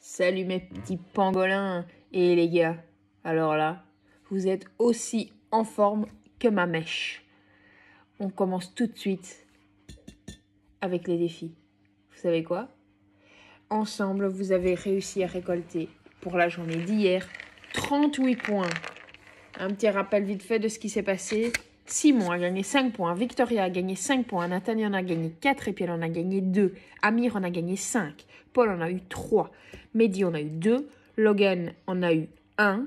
Salut mes petits pangolins. Et les gars, alors là, vous êtes aussi en forme que ma mèche. On commence tout de suite avec les défis. Vous savez quoi? Ensemble, vous avez réussi à récolter pour la journée d'hier 38 points. Un petit rappel vite fait de ce qui s'est passé. Simon a gagné 5 points, Victoria a gagné 5 points, Nathalie en a gagné 4 et puis elle en a gagné 2. Amir en a gagné 5, Paul en a eu 3, Mehdi en a eu 2, Logan en a eu 1.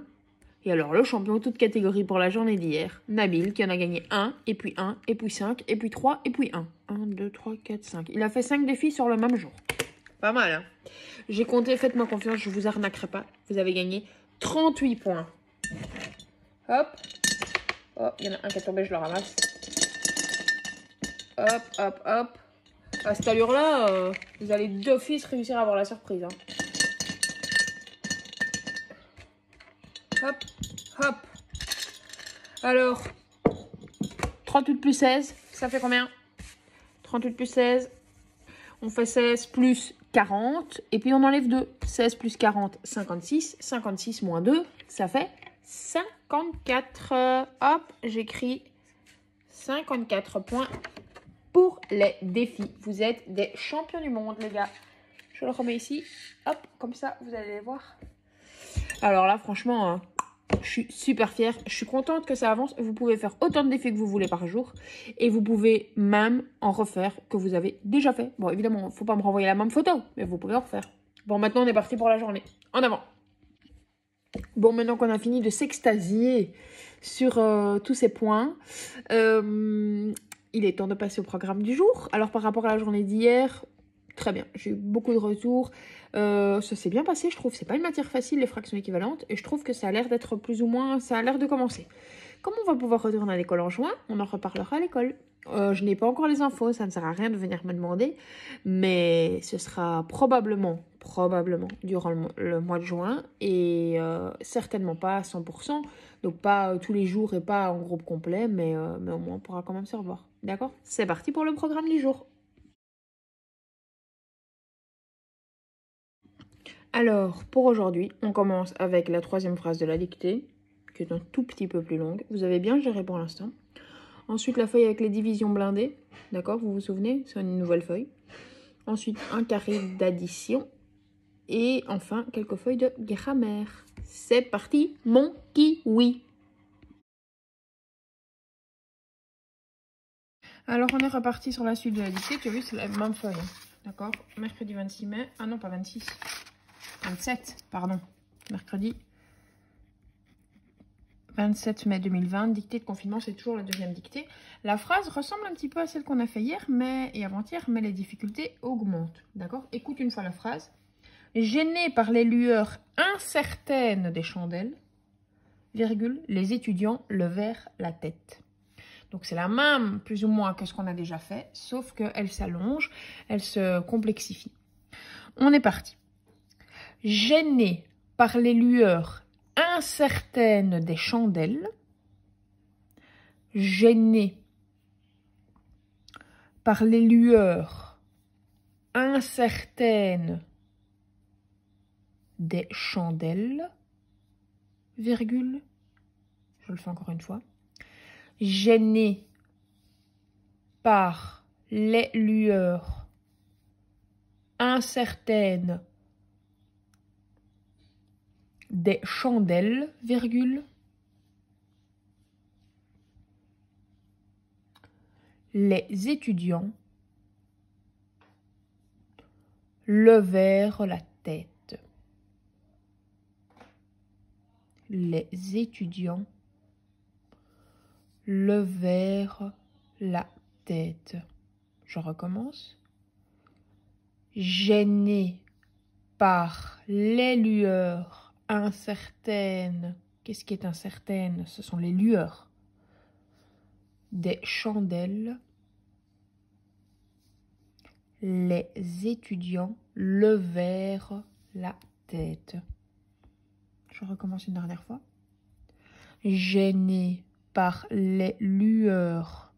Et alors le champion toute catégorie pour la journée d'hier, Nabil qui en a gagné 1, et puis 1, et puis 5, et puis 3, et puis 1. 1, 2, 3, 4, 5. Il a fait 5 défis sur le même jour. Pas mal, hein? J'ai compté, faites-moi confiance, je vous arnaquerai pas. Vous avez gagné 38 points. Hop. Oh, il y en a un qui est tombé, je le ramasse. Hop, hop, hop. À cette allure-là, vous allez d'office réussir à avoir la surprise. Hein. Hop, hop. Alors, 38 plus 16, ça fait combien? 38 plus 16, on fait 16 plus 40, et puis on enlève 2. 16 plus 40, 56. 56 moins 2, ça fait 54. Hop, j'écris 54 points pour les défis. Vous êtes des champions du monde, les gars. Je le remets ici. Hop, comme ça, vous allez les voir. Alors là, franchement, je suis super fière. Je suis contente que ça avance. Vous pouvez faire autant de défis que vous voulez par jour. Et vous pouvez même en refaire que vous avez déjà fait. Bon, évidemment, il ne faut pas me renvoyer la même photo, mais vous pouvez en refaire. Bon, maintenant, on est parti pour la journée. En avant. Bon, maintenant qu'on a fini de s'extasier sur tous ces points, il est temps de passer au programme du jour. Alors, par rapport à la journée d'hier, très bien. J'ai eu beaucoup de retours. Ça s'est bien passé, je trouve. C'est pas une matière facile, les fractions équivalentes. Et je trouve que ça a l'air d'être plus ou moins... Ça a l'air de commencer. Comme on va pouvoir retourner à l'école en juin, on en reparlera à l'école. Je n'ai pas encore les infos, ça ne sert à rien de venir me demander. Mais ce sera probablement durant le mois de juin. Et certainement pas à 100%. Donc pas tous les jours et pas en groupe complet. Mais au moins on pourra quand même se revoir. D'accord? C'est parti pour le programme du jour. Alors, pour aujourd'hui, on commence avec la troisième phrase de la dictée, qui est un tout petit peu plus longue. Vous avez bien géré pour l'instant. Ensuite, la feuille avec les divisions blindées. D'accord, vous vous souvenez? C'est une nouvelle feuille. Ensuite, un carré d'addition. Et enfin, quelques feuilles de grammaire. C'est parti, mon kiwi. Alors, on est reparti sur la suite de la dictée. Tu as vu, c'est la même feuille. D'accord, mercredi 26 mai. Ah non, pas 26. 27, pardon. Mercredi 27 mai 2020, dictée de confinement, c'est toujours la deuxième dictée. La phrase ressemble un petit peu à celle qu'on a fait hier et avant-hier, mais les difficultés augmentent. D'accord? Écoute une fois la phrase. Gênés par les lueurs incertaines des chandelles, virgule, les étudiants levèrent la tête. Donc c'est la même, plus ou moins, que ce qu'on a déjà fait, sauf qu'elle s'allonge, elle se complexifie. On est parti. Gênés par les lueurs incertaines des chandelles, gênés par les lueurs incertaines des chandelles, virgule, je le fais encore une fois, gênés par les lueurs incertaines des chandelles, virgule, les étudiants levèrent la tête. Les étudiants levèrent la tête. Je recommence. Gênés par les lueurs incertaines. Qu'est-ce qui est incertaine? Ce sont les lueurs des chandelles. Les étudiants levèrent la tête. Je recommence une dernière fois. Gênés par les lueurs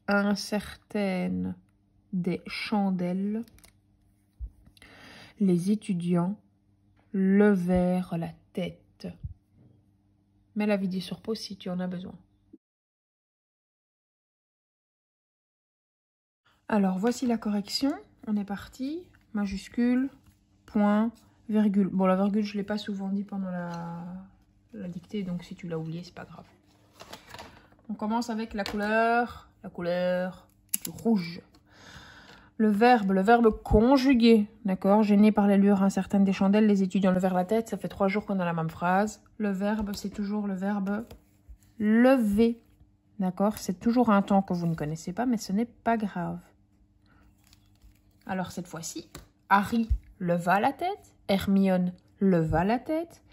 incertaines des chandelles, les étudiants le vers la tête. Mets la vidéo sur pause si tu en as besoin. Alors, voici la correction. On est parti. Majuscule, point, virgule. Bon, la virgule, je ne l'ai pas souvent dit pendant la dictée, donc si tu l'as oublié, c'est pas grave. On commence avec la couleur du rouge. Le verbe conjugué, d'accord? Gêné par les lueurs incertaines des chandelles, les étudiants levèrent la tête. Ça fait 3 jours qu'on a la même phrase. Le verbe, c'est toujours le verbe lever, d'accord? C'est toujours un temps que vous ne connaissez pas, mais ce n'est pas grave. Alors cette fois-ci, Harry leva la tête, Hermione leva la tête,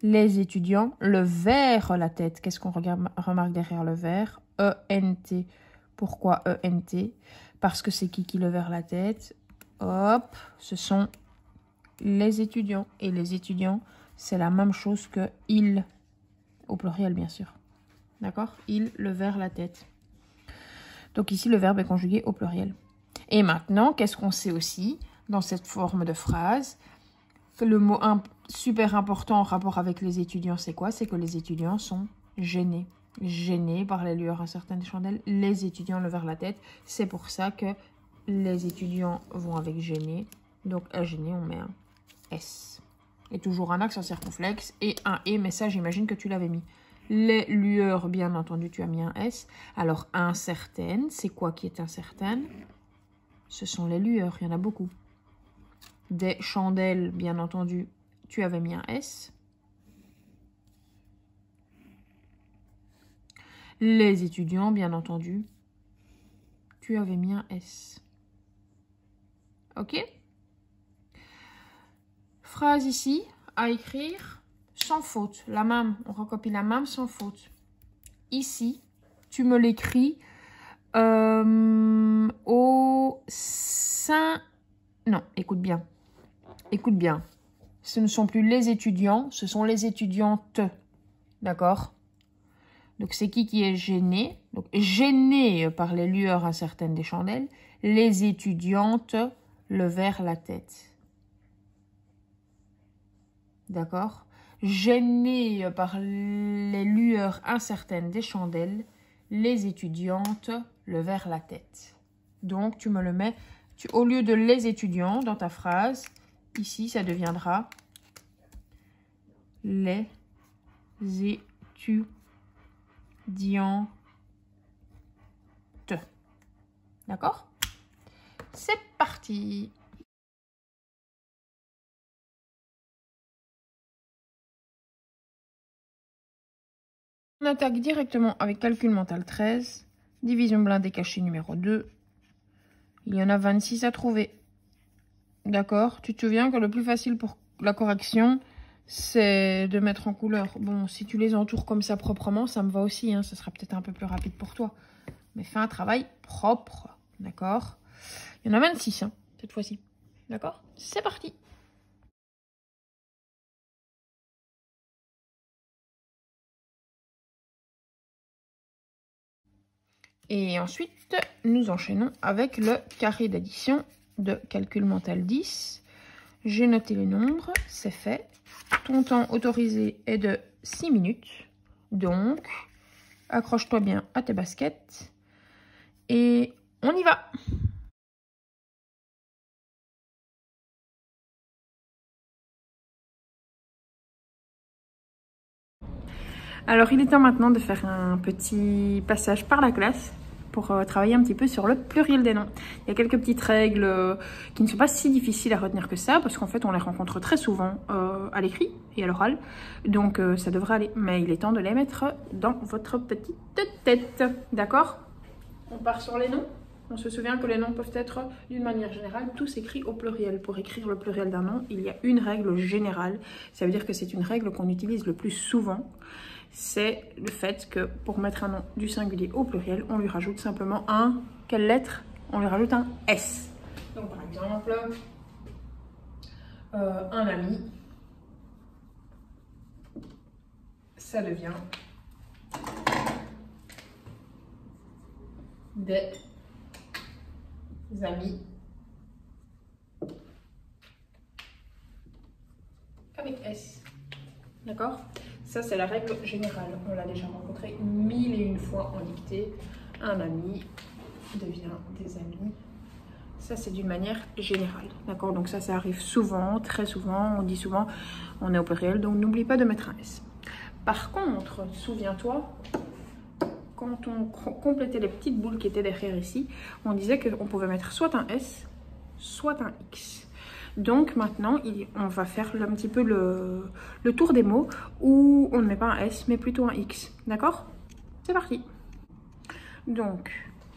les étudiants levèrent la tête. Qu'est-ce qu'on remarque derrière le vers? E-N-T. Pourquoi E-N-T? Parce que c'est qui levèrent la tête? Hop, ce sont les étudiants. Et les étudiants, c'est la même chose que ils, au pluriel bien sûr. D'accord? Ils levèrent la tête. Donc ici, le verbe est conjugué au pluriel. Et maintenant, qu'est-ce qu'on sait aussi dans cette forme de phrase? Le mot super important en rapport avec les étudiants, c'est quoi? C'est que les étudiants sont gênés. Gênés par les lueurs incertaines des chandelles. Les étudiants levèrent la tête. C'est pour ça que les étudiants vont avec gêné. Donc, à gêné, on met un S. Et toujours un accent circonflexe et un E, mais ça, j'imagine que tu l'avais mis. Les lueurs, bien entendu, tu as mis un S. Alors, incertaine, c'est quoi qui est incertaine? Ce sont les lueurs, il y en a beaucoup. Des chandelles, bien entendu, tu avais mis un S. Les étudiants, bien entendu, tu avais mis un S. Ok? Phrase ici, à écrire sans faute. La même, on recopie la même sans faute. Ici, tu me l'écris au sein... Non, écoute bien. Écoute bien. Ce ne sont plus les étudiants, ce sont les étudiantes. D'accord? Donc, c'est qui est gêné? Donc, gêné par les lueurs incertaines des chandelles, les étudiantes levèrent la tête. D'accord? Gêné par les lueurs incertaines des chandelles, les étudiantes levèrent la tête. Donc, tu me le mets, au lieu de les étudiants dans ta phrase, ici, ça deviendra les étudiantes. D'accord? C'est parti! On attaque directement avec calcul mental 13, division blindée cachée numéro 2. Il y en a 26 à trouver. D'accord? Tu te souviens que le plus facile pour la correction, c'est de mettre en couleur. Bon, si tu les entoures comme ça proprement, ça me va aussi. Hein, ce sera peut-être un peu plus rapide pour toi. Mais fais un travail propre. D'accord? Il y en a 26 hein, cette fois-ci. D'accord? C'est parti! Et ensuite, nous enchaînons avec le carré d'addition de calcul mental 10. J'ai noté les nombres, c'est fait. Ton temps autorisé est de 6 minutes. Donc, accroche-toi bien à tes baskets. Et on y va! Alors, il est temps maintenant de faire un petit passage par la classe pour travailler un petit peu sur le pluriel des noms. Il y a quelques petites règles qui ne sont pas si difficiles à retenir que ça, parce qu'en fait, on les rencontre très souvent à l'écrit et à l'oral. Donc, ça devrait aller. Mais il est temps de les mettre dans votre petite tête. D'accord? On part sur les noms. On se souvient que les noms peuvent être, d'une manière générale, tous écrits au pluriel. Pour écrire le pluriel d'un nom, il y a une règle générale. Ça veut dire que c'est une règle qu'on utilise le plus souvent. C'est le fait que pour mettre un nom du singulier au pluriel, on lui rajoute simplement un... Quelle lettre? On lui rajoute un S. Donc par exemple, un ami, ça devient des amis avec D'accord? Ça, c'est la règle générale. On l'a déjà rencontré 1001 fois en dictée. Un ami devient des amis. Ça, c'est d'une manière générale. D'accord? Donc ça arrive souvent, très souvent. On dit souvent, on est au pluriel. Donc n'oublie pas de mettre un S. Par contre, souviens-toi, quand on complétait les petites boules qui étaient derrière ici, on disait qu'on pouvait mettre soit un S, soit un X. Donc maintenant, on va faire un petit peu le tour des mots où on ne met pas un S, mais plutôt un X. D'accord? C'est parti. Donc,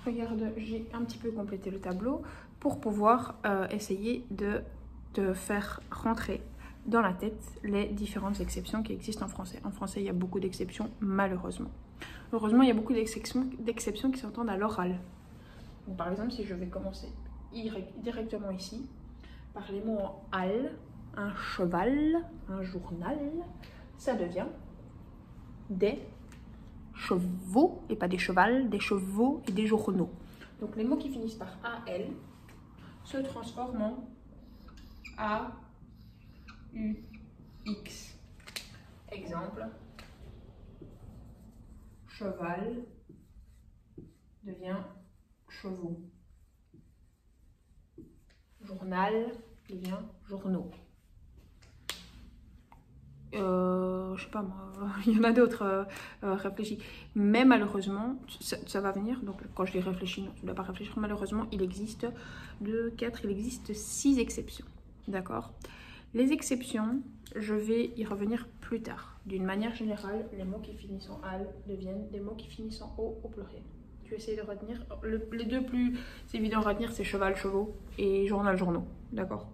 regarde, j'ai un petit peu complété le tableau pour pouvoir essayer de te faire rentrer dans la tête les différentes exceptions qui existent en français. En français, il y a beaucoup d'exceptions, malheureusement. Heureusement, il y a beaucoup d'exceptions qui s'entendent à l'oral. Par exemple, si je vais commencer directement ici, par les mots en al, un cheval, un journal, ça devient des chevaux, et pas des chevals, des chevaux et des journaux. Donc les mots qui finissent par AL se transforment en A, U, X. Exemple, cheval devient chevaux. Journal devient journaux. Je sais pas moi, il y en a d'autres, réfléchis. Mais malheureusement, ça va venir, donc quand je dis réfléchis, non, tu ne dois pas réfléchir, malheureusement, il existe 6 exceptions, d'accord? Les exceptions, je vais y revenir plus tard. D'une manière générale, les mots qui finissent en al deviennent des mots qui finissent en o au pluriel. Tu essayes de retenir, les deux plus évidents à retenir, c'est cheval, chevaux et journal, journaux, d'accord?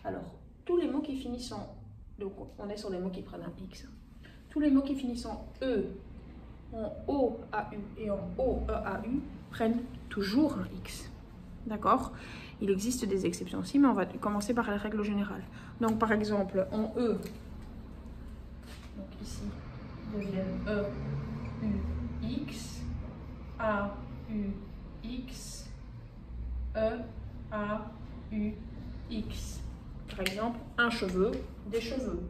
Alors, tous les mots qui finissent en... Donc, on est sur les mots qui prennent un X. Tous les mots qui finissent en E, en O-A-U et en O-E-A-U prennent toujours un X. D'accord? Il existe des exceptions aussi, mais on va commencer par la règle générale. Donc, par exemple, en E, donc ici, deviennent E-U-X, A-U-X, E-A-U-X. Par exemple, un cheveu, des cheveux.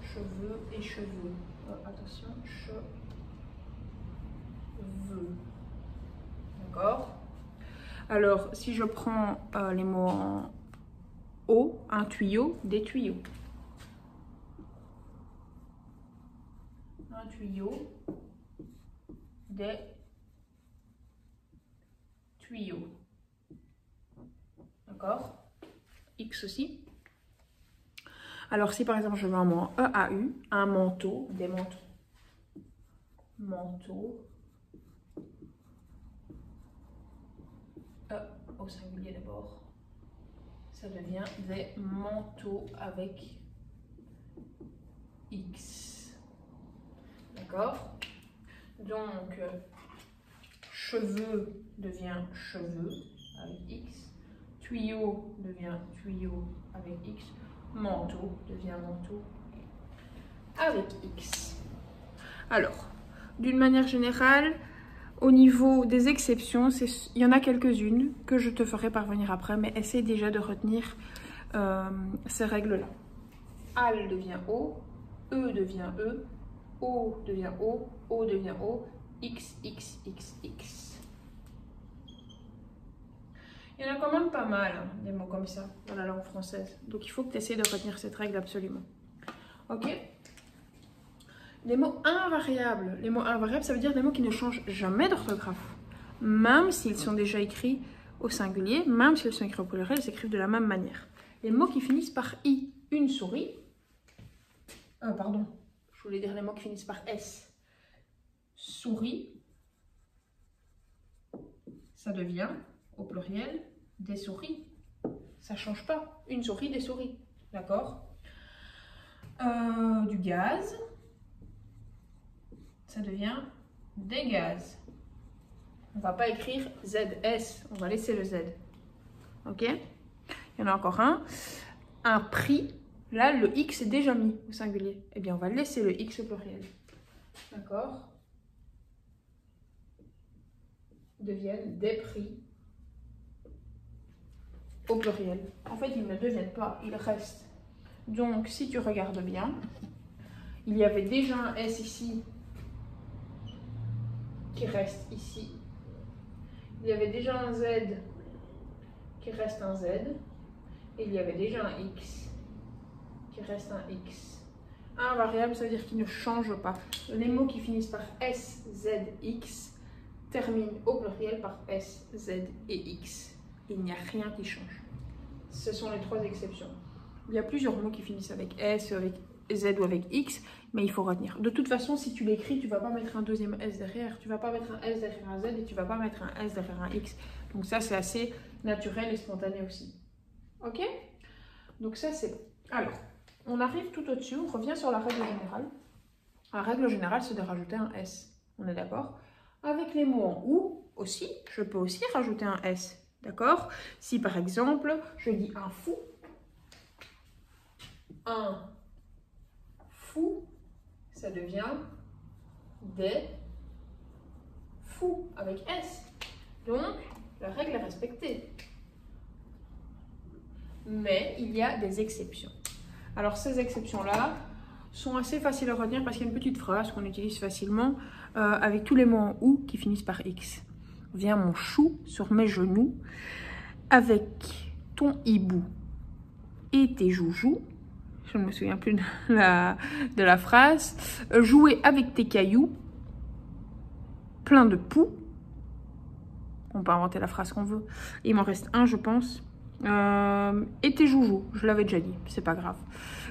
Cheveux et cheveux. Attention, cheveux. D'accord? Alors, si je prends les mots en O, un tuyau, des tuyaux. Un tuyau, des tuyaux. D'accord? X aussi. Alors, si par exemple je veux un mot en EAU, un manteau, des manteaux. Manteau. E au singulier d'abord. Ça devient des manteaux avec X. D'accord? Donc, cheveux devient cheveux avec X. Tuyau devient tuyau avec X. Manteau devient manteau avec X. Alors, d'une manière générale, au niveau des exceptions, il y en a quelques-unes que je te ferai parvenir après, mais essaie déjà de retenir ces règles-là. Al devient O, E devient E, O devient O, O devient O, X, X, X, X. Il y en a quand même pas mal, hein, des mots comme ça, dans la langue française. Donc il faut que tu essaies de retenir cette règle absolument. Ok? Les mots invariables. Les mots invariables, ça veut dire des mots qui ne changent jamais d'orthographe. Même s'ils sont déjà écrits au singulier, même s'ils sont écrits au pluriel, ils s'écrivent de la même manière. Les mots qui finissent par I, une souris. Pardon, je voulais dire les mots qui finissent par S. Souris. Ça devient, au pluriel, des souris. Ça ne change pas. Une souris, des souris. D'accord? Du gaz. Ça devient des gaz. On ne va pas écrire ZS, on va laisser le Z. Ok? Il y en a encore un. Un prix. Là, le X est déjà mis au singulier. Eh bien, on va laisser le X au pluriel. D'accord? Deviennent des prix. au pluriel. En fait, ils ne deviennent pas, ils restent. Donc, si tu regardes bien, il y avait déjà un S ici qui reste ici. Il y avait déjà un Z qui reste un Z. Et il y avait déjà un X qui reste un X. Invariable, ça veut dire qu'il ne change pas. Les mots qui finissent par S, Z, X terminent au pluriel par S, Z et X. Il n'y a rien qui change. Ce sont les trois exceptions. Il y a plusieurs mots qui finissent avec S, avec Z ou avec X, mais il faut retenir. De toute façon, si tu l'écris, tu ne vas pas mettre un deuxième S derrière, tu ne vas pas mettre un S derrière un Z et tu ne vas pas mettre un S derrière un X. Donc ça, c'est assez naturel et spontané aussi. Ok? Donc ça, c'est bon. Alors, on arrive tout au-dessus, on revient sur la règle générale. La règle générale, c'est de rajouter un S. On est d'accord? Avec les mots en OU aussi, je peux aussi rajouter un S. D'accord? Si par exemple, je dis un fou, ça devient des fous avec S. Donc, la règle est respectée. Mais il y a des exceptions. Alors, ces exceptions-là sont assez faciles à retenir parce qu'il y a une petite phrase qu'on utilise facilement avec tous les mots en OU qui finissent par X. Viens mon chou sur mes genoux avec ton hibou et tes joujoux. Je ne me souviens plus de la phrase. Jouer avec tes cailloux plein de poux. On peut inventer la phrase qu'on veut. Il m'en reste un, je pense. Et tes joujoux, je l'avais déjà dit, c'est pas grave.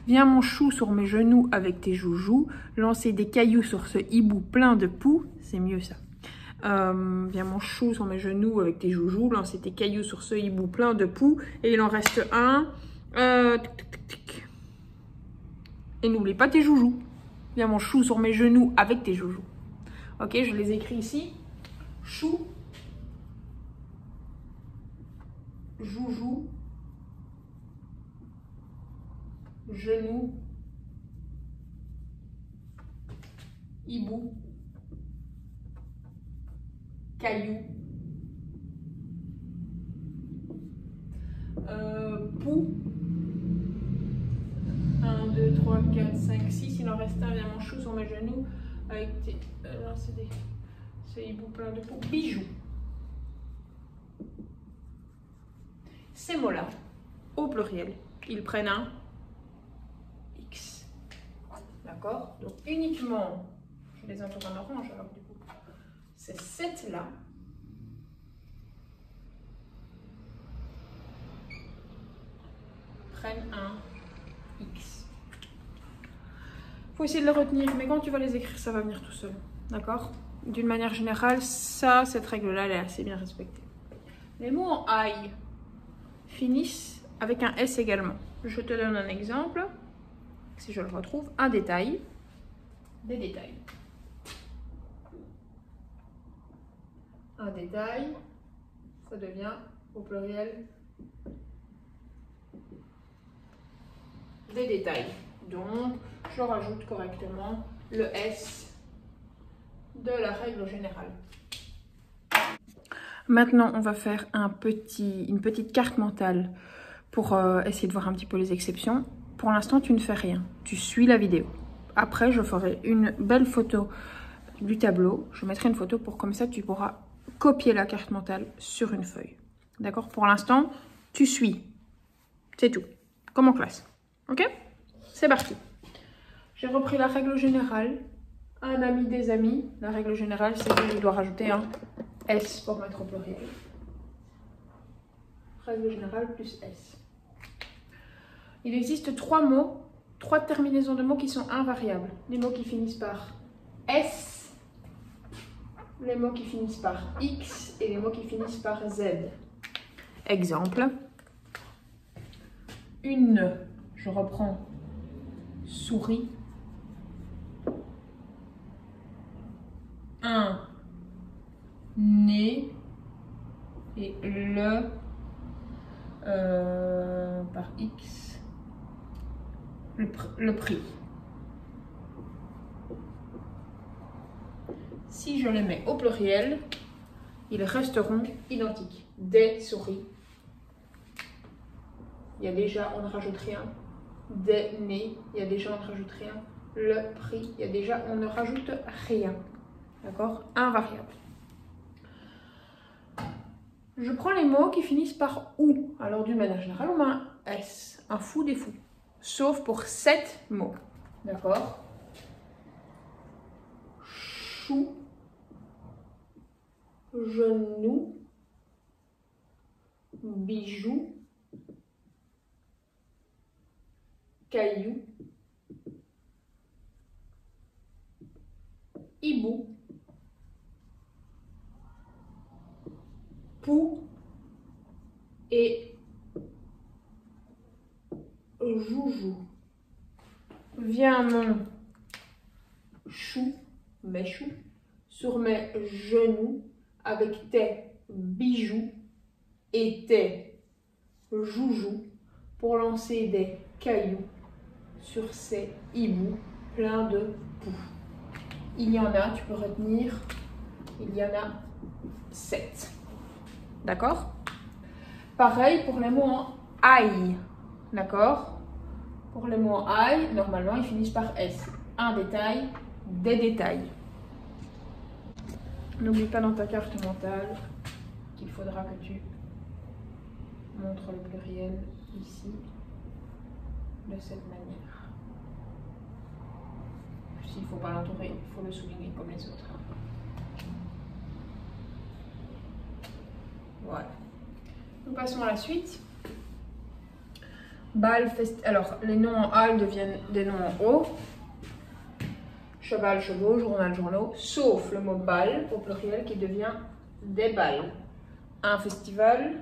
Viens mon chou sur mes genoux avec tes joujoux, lancer des cailloux sur ce hibou plein de poux, c'est mieux ça. Viens mon chou sur mes genoux avec tes joujoux, lancer tes cailloux sur ce hibou plein de poux, et il en reste un. Et n'oublie pas tes joujoux. Viens mon chou sur mes genoux avec tes joujoux. Ok, je les écris ici. Chou, joujou, genou, hibou, caillou, pou. 1, 2, 3, 4, 5, 6. Il en reste un. Viens mon chou sur mes genoux avec tes... là, c'est hibou plein de pou. Bijoux. Ces mots-là, au pluriel, ils prennent un X. D'accord? Donc uniquement, je les entoure en orange alors du coup, ces 7-là prennent un X. Il faut essayer de le retenir, mais quand tu vas les écrire, ça va venir tout seul. D'accord? D'une manière générale, cette règle-là, elle est assez bien respectée. Les mots en aïe finissent avec un S également. Je te donne un exemple, si je le retrouve, un détail, des détails. Un détail, ça devient au pluriel des détails. Donc, je rajoute correctement le S de la règle générale. Maintenant, on va faire une petite carte mentale pour essayer de voir un petit peu les exceptions. Pour l'instant, tu ne fais rien. Tu suis la vidéo. Après, je ferai une belle photo du tableau. Je mettrai une photo pour comme ça, tu pourras copier la carte mentale sur une feuille. D'accord? Pour l'instant, tu suis. C'est tout. Comme en classe. Ok? C'est parti. J'ai repris la règle générale. Un ami des amis. La règle générale, c'est que je dois rajouter un S pour mettre au pluriel. Règle générale plus S. Il existe trois terminaisons de mots qui sont invariables. Les mots qui finissent par S, les mots qui finissent par X et les mots qui finissent par Z. Exemple. Je reprends souris. Un nez et le par X le prix. Si je les mets au pluriel, ils resteront identiques. Des souris, il y a déjà, on ne rajoute rien. Des nés, il y a déjà, on ne rajoute rien. Le prix, il y a déjà, on ne rajoute rien. D'accord? Invariable. Je prends les mots qui finissent par OU. Alors, d'une manière générale, on met un S. Un fou des fous. Sauf pour 7 mots. D'accord? Chou. Genou. Bijou. Caillou. Hibou. Pou et joujou. Viens mon chou, mes choux, sur mes genoux avec tes bijoux et tes joujoux pour lancer des cailloux sur ces hiboux pleins de poux. Il y en a, tu peux retenir, il y en a 7. D'accord? Pareil pour les mots en aïe. D'accord? Pour les mots en aïe, normalement, ils finissent par S. Un détail, des détails. N'oublie pas dans ta carte mentale qu'il faudra que tu montres le pluriel ici, de cette manière. S'il ne faut pas l'entourer, il faut le souligner comme les autres. Voilà. Nous passons à la suite. Bal, alors, les noms en A deviennent des noms en O. Cheval, chevaux, journal, journaux. Sauf le mot bal au pluriel qui devient des balles. Un festival,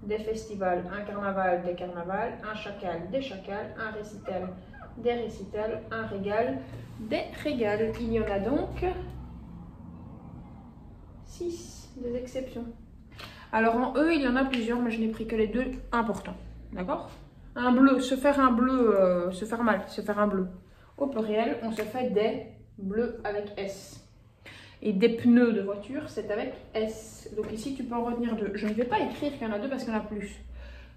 des festivals. Un carnaval, des carnavals. Un chacal, des chacals. Un récital, des récitals. Un régal, des régales. Il y en a donc 6, des exceptions. Alors en E, il y en a plusieurs, mais je n'ai pris que les 2 importants. D'accord? Un bleu, se faire un bleu, se faire mal, se faire un bleu. Au pluriel, on se fait des bleus avec S. Et des pneus de voiture, c'est avec S. Donc ici, tu peux en retenir 2. Je ne vais pas écrire qu'il y en a 2 parce qu'il y en a plus.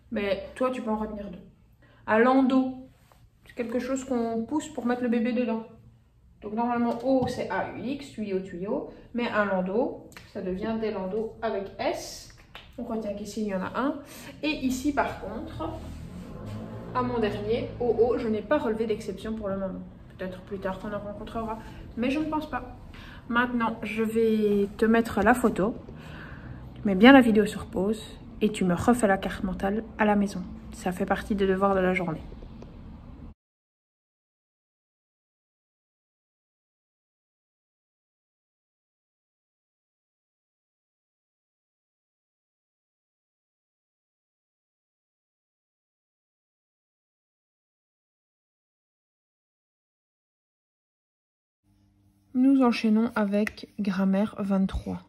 Mais toi, tu peux en retenir 2. Un landau, c'est quelque chose qu'on pousse pour mettre le bébé dedans. Donc normalement, O, c'est AUX, tuyau, tuyau. Mais un landau, ça devient des landaux avec S. On retient qu'ici, il y en a un. Et ici, par contre, à mon dernier, OO, je n'ai pas relevé d'exception pour le moment. Peut-être plus tard qu'on en rencontrera, mais je ne pense pas. Maintenant, je vais te mettre la photo. Tu mets bien la vidéo sur pause et tu me refais la carte mentale à la maison. Ça fait partie des devoirs de la journée. Nous enchaînons avec grammaire 23.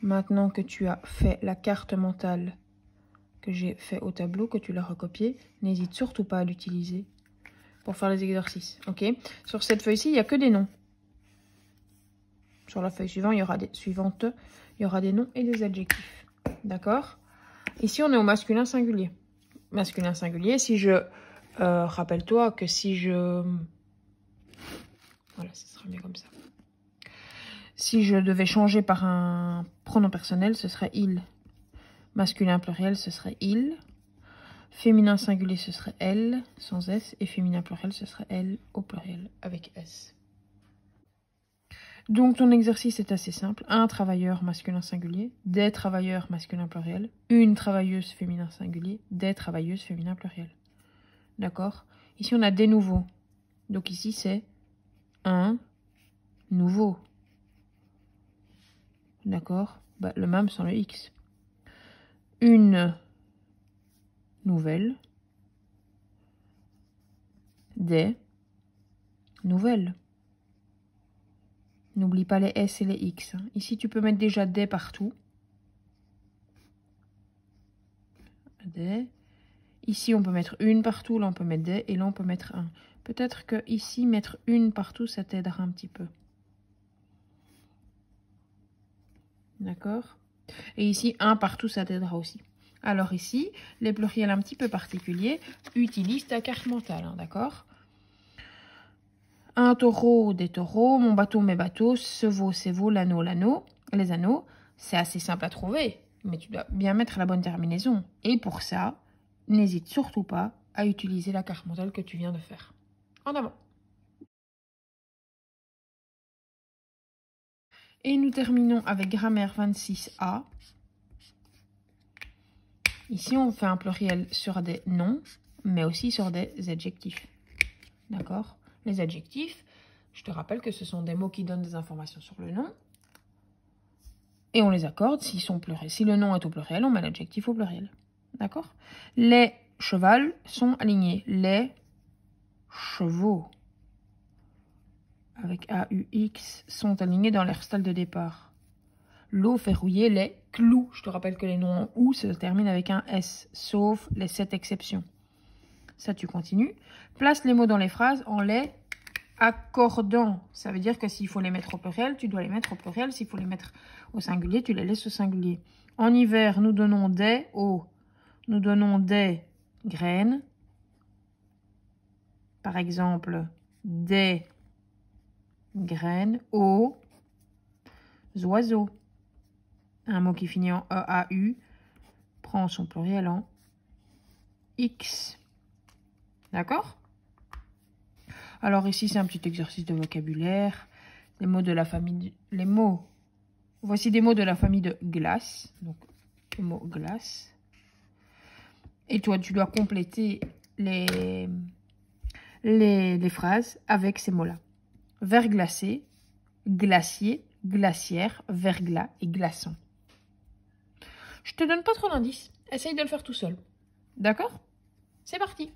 Maintenant que tu as fait la carte mentale que j'ai fait au tableau, que tu l'as recopié, n'hésite surtout pas à l'utiliser pour faire les exercices. Ok? Sur cette feuille-ci, il n'y a que des noms. Sur la feuille suivante, il y aura des noms et des adjectifs. D'accord? Ici, on est au masculin singulier. Masculin singulier, si je... rappelle-toi que si je... Voilà, ce sera mieux comme ça. Si je devais changer par un pronom personnel, ce serait il. Masculin pluriel, ce serait il. Féminin singulier, ce serait elle, sans S. Et féminin pluriel, ce serait elle au pluriel, avec S. Donc, ton exercice est assez simple. Un travailleur masculin singulier, des travailleurs masculin pluriel, une travailleuse féminin singulier, des travailleuses féminin pluriel. D'accord? Ici, on a des nouveaux. Donc ici, c'est un nouveau. D'accord? Bah, le même sans le X. Une nouvelle. Des nouvelles. N'oublie pas les S et les X. Ici, tu peux mettre déjà des partout. Des. Ici, on peut mettre une partout. Là, on peut mettre des. Et là, on peut mettre un. Peut-être que ici, mettre une partout, ça t'aidera un petit peu. D'accord? Et ici, un partout, ça t'aidera aussi. Alors ici, les pluriels un petit peu particuliers, utilise ta carte mentale, hein, d'accord? Un taureau, des taureaux, mon bateau, mes bateaux, ce veau, c'est veau, l'anneau, l'anneau. Les anneaux, c'est assez simple à trouver, mais tu dois bien mettre la bonne terminaison. Et pour ça, n'hésite surtout pas à utiliser la carte mentale que tu viens de faire. En avant. Et nous terminons avec grammaire 26A. Ici, on fait un pluriel sur des noms, mais aussi sur des adjectifs. D'accord? Les adjectifs, je te rappelle que ce sont des mots qui donnent des informations sur le nom. Et on les accorde s'ils sont pluriels. Si le nom est au pluriel, on met l'adjectif au pluriel. D'accord? Les chevals sont alignés. Les chevaux, avec AUX, sont alignés dans leur style de départ. L'eau fait rouiller les clous. Je te rappelle que les noms en OU se terminent avec un S, sauf les 7 exceptions. Ça, tu continues. Place les mots dans les phrases en les accordant. Ça veut dire que s'il faut les mettre au pluriel, tu dois les mettre au pluriel. S'il faut les mettre au singulier, tu les laisses au singulier. En hiver, nous donnons des eaux. Nous donnons des graines. Par exemple, des graines aux oiseaux. Un mot qui finit en EAU prend son pluriel en X. D'accord? Alors ici, c'est un petit exercice de vocabulaire. Les mots de la famille... Voici des mots de la famille de glace. Donc, le mot glace. Et toi, tu dois compléter les phrases avec ces mots-là. Verglacé, glacier, glacière, verglas et glaçon. Je te donne pas trop d'indices. Essaye de le faire tout seul. D'accord? C'est parti!